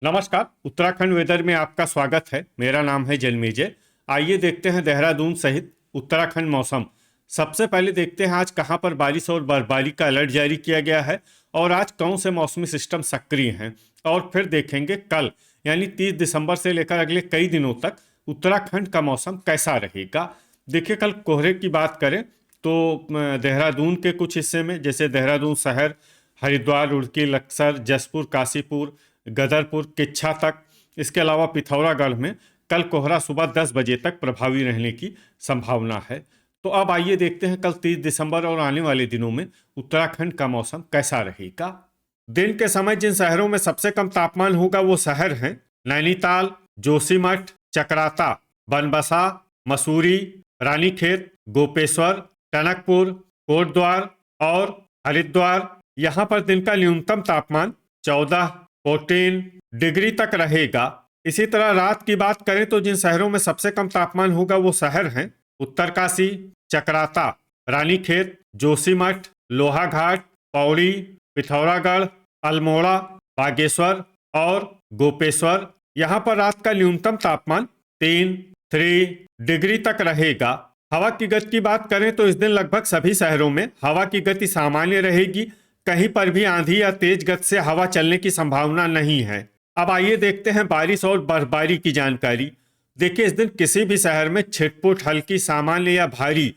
नमस्कार। उत्तराखंड वेदर में आपका स्वागत है। मेरा नाम है जन्मेजय। आइए देखते हैं देहरादून सहित उत्तराखंड मौसम। सबसे पहले देखते हैं आज कहां पर बारिश और बर्फबारी का अलर्ट जारी किया गया है और आज कौन से मौसमी सिस्टम सक्रिय हैं। और फिर देखेंगे कल यानी 30 दिसंबर से लेकर अगले कई दिनों तक उत्तराखंड का मौसम कैसा रहेगा। देखिए, कल कोहरे की बात करें तो देहरादून के कुछ हिस्से में, जैसे देहरादून शहर, हरिद्वार, रुड़की, लक्सर, जसपुर, काशीपुर, गदरपुर, किच्छा तक, इसके अलावा पिथौरागढ़ में कल कोहरा सुबह 10 बजे तक प्रभावी रहने की संभावना है। तो अब आइए देखते हैं कल 30 दिसंबर और आने वाले दिनों में उत्तराखंड का मौसम कैसा रहेगा। दिन के समय जिन शहरों में सबसे कम तापमान होगा वो शहर हैं नैनीताल, जोशीमठ, चकराता, बनबसा, मसूरी, रानीखेत, गोपेश्वर, टनकपुर, कोटद्वार और हरिद्वार। यहाँ पर दिन का न्यूनतम तापमान 14 डिग्री तक रहेगा। इसी तरह रात की बात करें तो जिन शहरों में सबसे कम तापमान होगा वो शहर हैं उत्तरकाशी, चकराता, रानीखेत, जोशीमठ, लोहाघाट, पौड़ी, पिथौरागढ़, अल्मोड़ा, बागेश्वर और गोपेश्वर। यहाँ पर रात का न्यूनतम तापमान 3 डिग्री तक रहेगा। हवा की गति की बात करें तो इस दिन लगभग सभी शहरों में हवा की गति सामान्य रहेगी। कहीं पर भी आंधी या तेज गति से हवा चलने की संभावना नहीं है। अब आइए देखते हैं बारिश और बर्फबारी की जानकारी। देखिए, इस दिन किसी भी शहर में छिटपुट, हल्की, सामान्य या भारी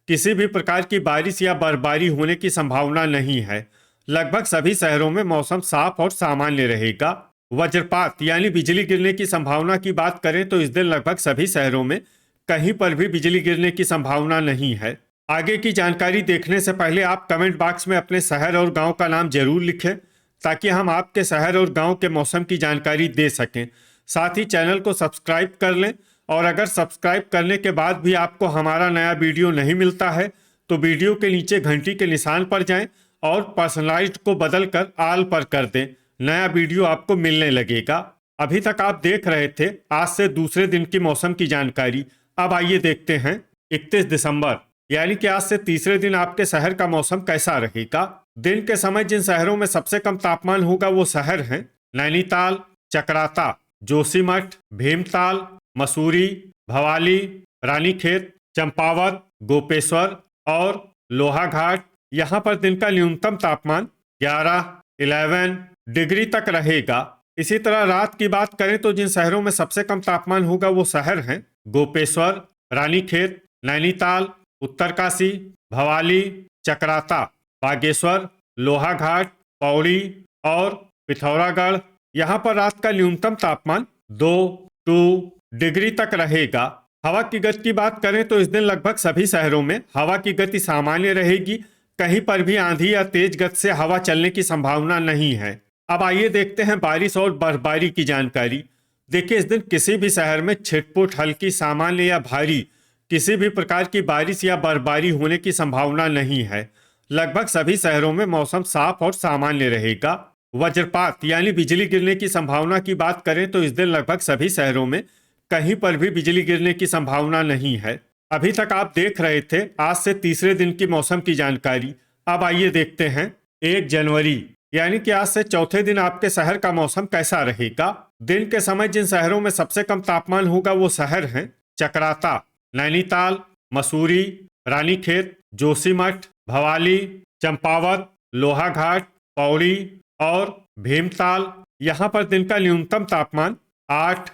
किसी भी प्रकार की बारिश या बर्फबारी होने की संभावना नहीं है। लगभग सभी शहरों में मौसम साफ और सामान्य रहेगा। वज्रपात यानी बिजली गिरने की संभावना की बात करें तो इस दिन लगभग सभी शहरों में कहीं पर भी बिजली गिरने की संभावना नहीं है। आगे की जानकारी देखने से पहले आप कमेंट बॉक्स में अपने शहर और गांव का नाम जरूर लिखें ताकि हम आपके शहर और गांव के मौसम की जानकारी दे सकें। साथ ही चैनल को सब्सक्राइब कर लें और अगर सब्सक्राइब करने के बाद भी आपको हमारा नया वीडियो नहीं मिलता है तो वीडियो के नीचे घंटी के निशान पर जाएं और पर्सनलाइज्ड को बदलकर ऑल पर कर दें। नया वीडियो आपको मिलने लगेगा। अभी तक आप देख रहे थे आज से दूसरे दिन की मौसम की जानकारी। अब आइए देखते हैं 31 दिसंबर यानी कि आज से तीसरे दिन आपके शहर का मौसम कैसा रहेगा। दिन के समय जिन शहरों में सबसे कम तापमान होगा वो शहर हैं नैनीताल, चकराता, जोशीमठ, भीमताल, मसूरी, भवाली, रानीखेत, चंपावत, गोपेश्वर और लोहाघाट। यहाँ पर दिन का न्यूनतम तापमान 11 डिग्री तक रहेगा। इसी तरह रात की बात करें तो जिन शहरों में सबसे कम तापमान होगा वो शहर हैं गोपेश्वर, रानीखेत, नैनीताल, उत्तरकाशी, भवाली, चकराता, बागेश्वर, लोहाघाट, पौड़ी और पिथौरागढ़। यहाँ पर रात का न्यूनतम तापमान 2 डिग्री तक रहेगा। हवा की गति की बात करें तो इस दिन लगभग सभी शहरों में हवा की गति सामान्य रहेगी। कहीं पर भी आंधी या तेज गति से हवा चलने की संभावना नहीं है। अब आइए देखते हैं बारिश और बर्फबारी की जानकारी। देखिए, इस दिन किसी भी शहर में छिटपुट, हल्की, सामान्य या भारी किसी भी प्रकार की बारिश या बर्फबारी होने की संभावना नहीं है। लगभग सभी शहरों में मौसम साफ और सामान्य रहेगा। वज्रपात यानी बिजली गिरने की संभावना की बात करें तो इस दिन लगभग सभी शहरों में कहीं पर भी बिजली गिरने की संभावना नहीं है। अभी तक आप देख रहे थे आज से तीसरे दिन की मौसम की जानकारी। अब आइए देखते हैं 1 जनवरी यानी कि आज से चौथे दिन आपके शहर का मौसम कैसा रहेगा। दिन के समय जिन शहरों में सबसे कम तापमान होगा वो शहर हैं चकराता, नैनीताल, मसूरी, रानीखेत, जोशीमठ, भवाली, चंपावत, लोहाघाट, पौड़ी और भीमताल। यहाँ पर दिन का न्यूनतम तापमान 8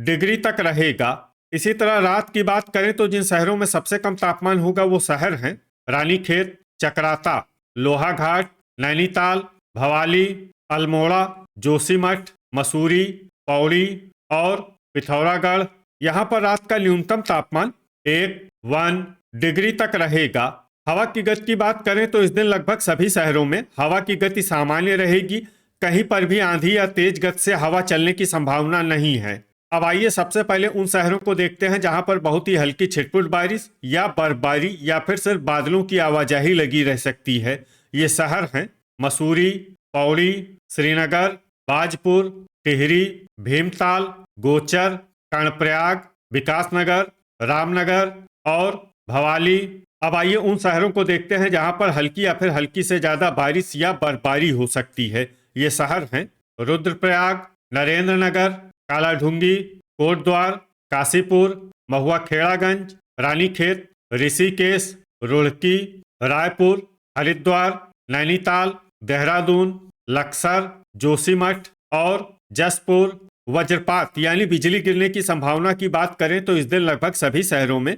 डिग्री तक रहेगा। इसी तरह रात की बात करें तो जिन शहरों में सबसे कम तापमान होगा वो शहर हैं रानीखेत, चकराता, लोहाघाट, नैनीताल, भवाली, अल्मोड़ा, जोशीमठ, मसूरी, पौड़ी और पिथौरागढ़। यहाँ पर रात का न्यूनतम तापमान 1 डिग्री तक रहेगा। हवा की गति की बात करें तो इस दिन लगभग सभी शहरों में हवा की गति सामान्य रहेगी। कहीं पर भी आंधी या तेज गति से हवा चलने की संभावना नहीं है। अब आइए सबसे पहले उन शहरों को देखते हैं जहां पर बहुत ही हल्की छिटपुट बारिश या बर्फबारी या फिर सिर्फ बादलों की आवाजाही लगी रह सकती है। ये शहर हैं मसूरी, पौड़ी, श्रीनगर, बाजपुर, टिहरी, भीमताल, गोचर, कर्णप्रयाग, विकासनगर, रामनगर और भवाली। अब आइए उन शहरों को देखते हैं जहां पर हल्की या फिर हल्की से ज्यादा बारिश या बर्फबारी हो सकती है। ये शहर हैं रुद्रप्रयाग, नरेंद्र नगर, कालाढूंगी, कोटद्वार, काशीपुर, महुआ खेड़ागंज, रानीखेत, ऋषिकेश, रुड़की, रायपुर, हरिद्वार, नैनीताल, देहरादून, लक्सर, जोशीमठ और जसपुर वज्रपात यानी बिजली गिरने की संभावना की बात करें तो इस दिन लगभग सभी शहरों में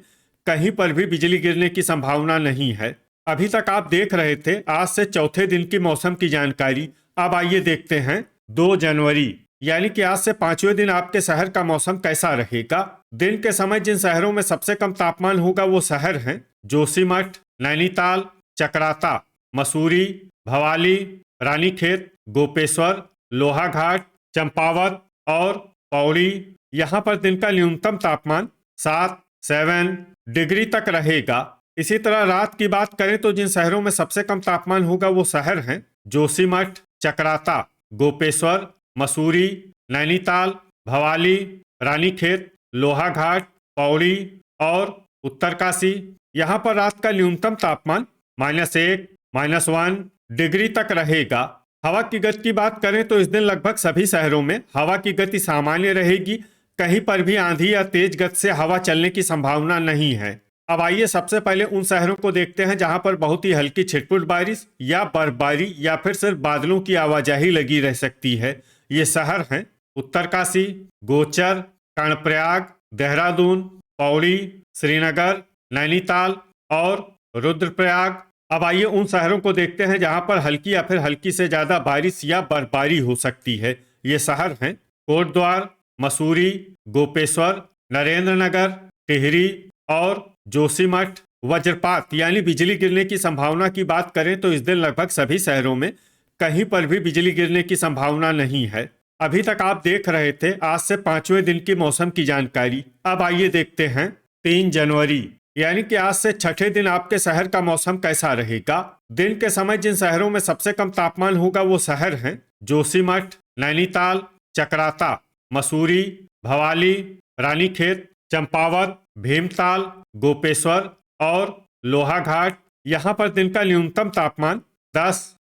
कहीं पर भी बिजली गिरने की संभावना नहीं है। अभी तक आप देख रहे थे आज से चौथे दिन की मौसम की जानकारी। अब आइए देखते हैं 2 जनवरी यानी कि आज से 5वें दिन आपके शहर का मौसम कैसा रहेगा। दिन के समय जिन शहरों में सबसे कम तापमान होगा वो शहर हैं जोशीमठ, नैनीताल, चकराता, मसूरी, भवाली, रानीखेत, गोपेश्वर, लोहाघाट, चंपावत और पौड़ी। यहाँ पर दिन का न्यूनतम तापमान 7 डिग्री तक रहेगा। इसी तरह रात की बात करें तो जिन शहरों में सबसे कम तापमान होगा वो शहर हैं जोशीमठ, चकराता, गोपेश्वर, मसूरी, नैनीताल, भवाली, रानीखेत, लोहाघाट, पौड़ी और उत्तरकाशी। यहाँ पर रात का न्यूनतम तापमान -1, -1 डिग्री तक रहेगा। हवा की गति की बात करें तो इस दिन लगभग सभी शहरों में हवा की गति सामान्य रहेगी। कहीं पर भी आंधी या तेज गति से हवा चलने की संभावना नहीं है। अब आइए सबसे पहले उन शहरों को देखते हैं जहां पर बहुत ही हल्की छिटपुट बारिश या बर्फबारी या फिर सिर्फ बादलों की आवाजाही लगी रह सकती है। ये शहर हैं उत्तरकाशी, गोचर, कर्णप्रयाग, देहरादून, पौड़ी, श्रीनगर, नैनीताल और रुद्रप्रयाग। अब आइए उन शहरों को देखते हैं जहां पर हल्की या फिर हल्की से ज्यादा बारिश या बर्फबारी हो सकती है। ये शहर हैं कोटद्वार, मसूरी, गोपेश्वर, नरेंद्र नगर, टिहरी और जोशीमठ। वज्रपात यानी बिजली गिरने की संभावना की बात करें तो इस दिन लगभग सभी शहरों में कहीं पर भी बिजली गिरने की संभावना नहीं है। अभी तक आप देख रहे थे आज से 5वें दिन की मौसम की जानकारी। अब आइए देखते हैं 3 जनवरी यानी कि आज से छठे दिन आपके शहर का मौसम कैसा रहेगा। दिन के समय जिन शहरों में सबसे कम तापमान होगा वो शहर हैं जोशीमठ, नैनीताल, चकराता, मसूरी, भवाली, रानीखेत, चंपावत, भीमताल, गोपेश्वर और लोहाघाट। यहाँ पर दिन का न्यूनतम तापमान 10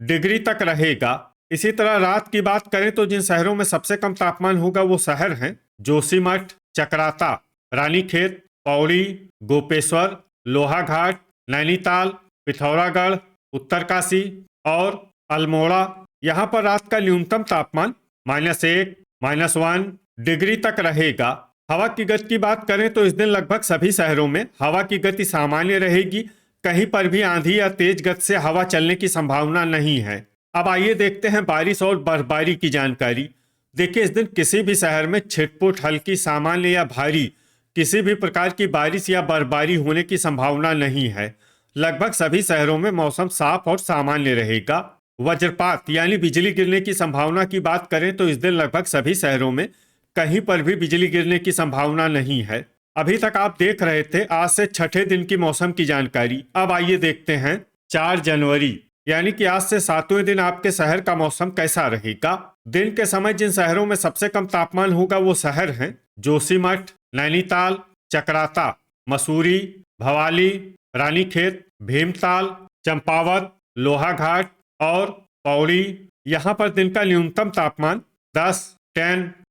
डिग्री तक रहेगा। इसी तरह रात की बात करें तो जिन शहरों में सबसे कम तापमान होगा वो शहर हैं जोशीमठ, चकराता, रानीखेत, पौड़ी, गोपेश्वर, लोहाघाट, नैनीताल, पिथौरागढ़, उत्तरकाशी और अल्मोड़ा। यहाँ पर रात का न्यूनतम तापमान -1, -1 डिग्री तक रहेगा। हवा की गति की बात करें तो इस दिन लगभग सभी शहरों में हवा की गति सामान्य रहेगी। कहीं पर भी आंधी या तेज गति से हवा चलने की संभावना नहीं है। अब आइए देखते हैं बारिश और बर्फबारी की जानकारी। देखिए इस दिन किसी भी शहर में छिटपुट, हल्की, सामान्य या भारी किसी भी प्रकार की बारिश या बर्फबारी होने की संभावना नहीं है। लगभग सभी शहरों में मौसम साफ और सामान्य रहेगा। वज्रपात यानी बिजली गिरने की संभावना की बात करें तो इस दिन लगभग सभी शहरों में कहीं पर भी बिजली गिरने की संभावना नहीं है। अभी तक आप देख रहे थे आज से छठे दिन की मौसम की जानकारी। अब आइए देखते हैं 4 जनवरी यानी कि आज से 7वें दिन आपके शहर का मौसम कैसा रहेगा। दिन के समय जिन शहरों में सबसे कम तापमान होगा वो शहर हैं जोशीमठ, नैनीताल, चकराता, मसूरी, भवाली, रानीखेत, भीमताल, चंपावत, लोहाघाट और पौड़ी। यहाँ पर दिन का न्यूनतम तापमान 10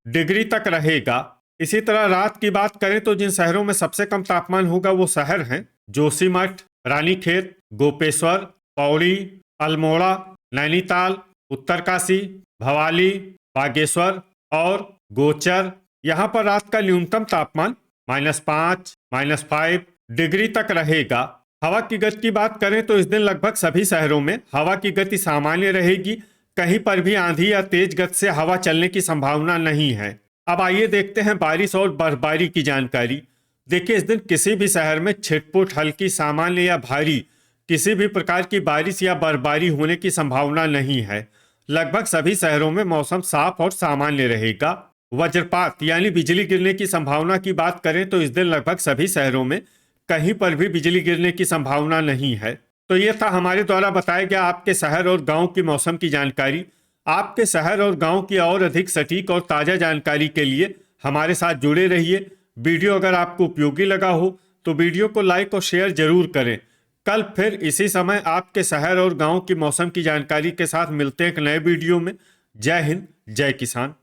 डिग्री तक रहेगा। इसी तरह रात की बात करें तो जिन शहरों में सबसे कम तापमान होगा वो शहर हैं जोशीमठ, रानीखेत, गोपेश्वर, पौड़ी, अल्मोड़ा, नैनीताल, उत्तरकाशी, भवाली, बागेश्वर और गोचर। यहाँ पर रात का न्यूनतम तापमान -5, -5 डिग्री तक रहेगा। हवा की गति की बात करें तो इस दिन लगभग सभी शहरों में हवा की गति सामान्य रहेगी। कहीं पर भी आंधी या तेज गति से हवा चलने की संभावना नहीं है। अब आइए देखते हैं बारिश और बर्फबारी की जानकारी। देखिए इस दिन किसी भी शहर में छिटपुट, हल्की, सामान्य या भारी किसी भी प्रकार की बारिश या बर्फबारी होने की संभावना नहीं है। लगभग सभी शहरों में मौसम साफ और सामान्य रहेगा। वज्रपात यानी बिजली गिरने की संभावना की बात करें तो इस दिन लगभग सभी शहरों में कहीं पर भी बिजली गिरने की संभावना नहीं है। तो ये था हमारे द्वारा बताया गया आपके शहर और गांव की मौसम की जानकारी। आपके शहर और गांव की और अधिक सटीक और ताज़ा जानकारी के लिए हमारे साथ जुड़े रहिए। वीडियो अगर आपको उपयोगी लगा हो तो वीडियो को लाइक और शेयर जरूर करें। कल फिर इसी समय आपके शहर और गांव की मौसम की जानकारी के साथ मिलते हैं एक नए वीडियो में। जय हिंद, जय किसान।